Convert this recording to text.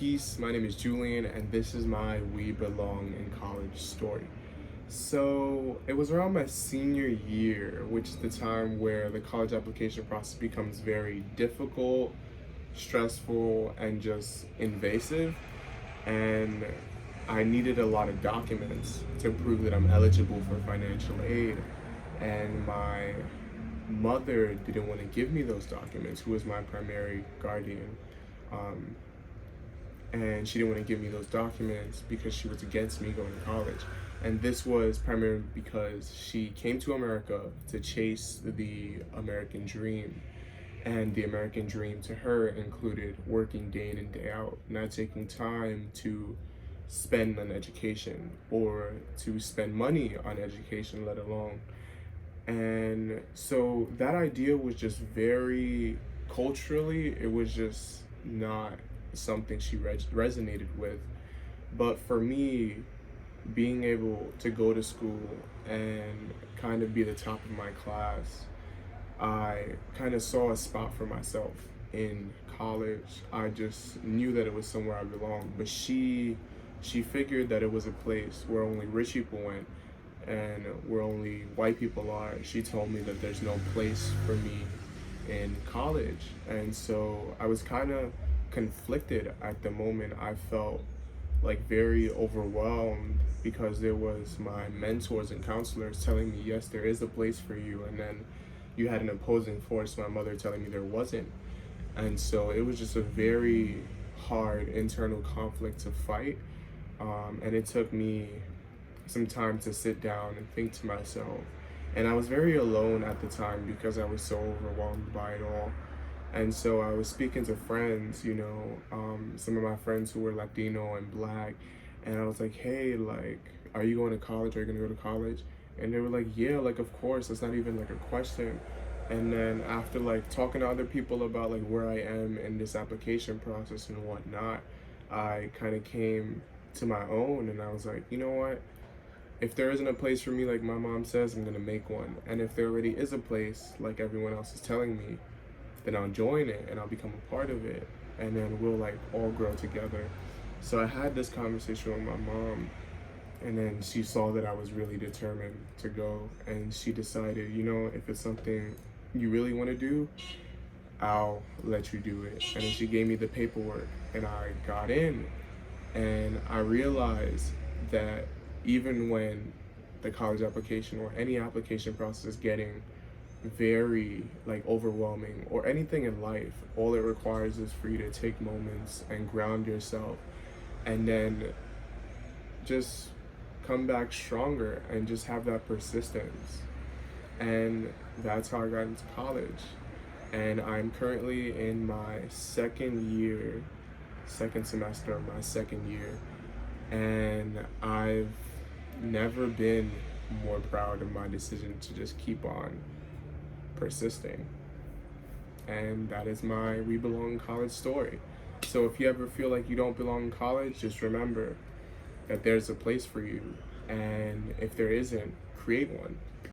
Peace. My name is Julian, and this is my We Belong in College story. So, it was around my senior year, which is the time where the college application process becomes very difficult, stressful, and just invasive. And I needed a lot of documents to prove that I'm eligible for financial aid. And my mother didn't want to give me those documents, who was my primary guardian. Um, and she didn't want to give me those documents because she was against me going to college. And this was primarily because she came to America to chase the American dream. And the American dream to her included working day in and day out, not taking time to spend on education or to spend money on education, let alone. And so that idea was just very culturally, it was just not something she resonated with. But for me, being able to go to school and kind of be the top of my class, I kind of saw a spot for myself in college. I just knew that it was somewhere I belonged. But she figured that it was a place where only rich people went and where only white people are. She told me that there's no place for me in college. And so I was kind of conflicted at the moment. I felt like very overwhelmed because there was my mentors and counselors telling me, yes, there is a place for you. And then you had an opposing force, my mother, telling me there wasn't. And so it was just a very hard internal conflict to fight. And it took me some time to sit down and think to myself. And I was very alone at the time because I was so overwhelmed by it all. And so I was speaking to friends, some of my friends who were Latino and Black, and I was like, hey, like, are you going to college? Are you going to go to college? And they were like, yeah, like, of course, it's not even like a question. And then after like talking to other people about like where I am in this application process and whatnot, I kind of came to my own, and I was like, you know what? If there isn't a place for me like my mom says, I'm going to make one. And if there already is a place like everyone else is telling me, then I'll join it and I'll become a part of it, and then we'll like all grow together. So I had this conversation with my mom, and then she saw that I was really determined to go, and she decided, if it's something you really want to do, I'll let you do it. And then she gave me the paperwork, and I got in, and I realized that even when the college application or any application process is getting very like overwhelming, or anything in life, all it requires is for you to take moments and ground yourself, and then just come back stronger and just have that persistence. And that's how I got into college. And I'm currently in my second semester of my second year, and I've never been more proud of my decision to just keep on persisting. And that is my We Belong in College story. So if you ever feel like you don't belong in college, just remember that there's a place for you. And if there isn't, create one.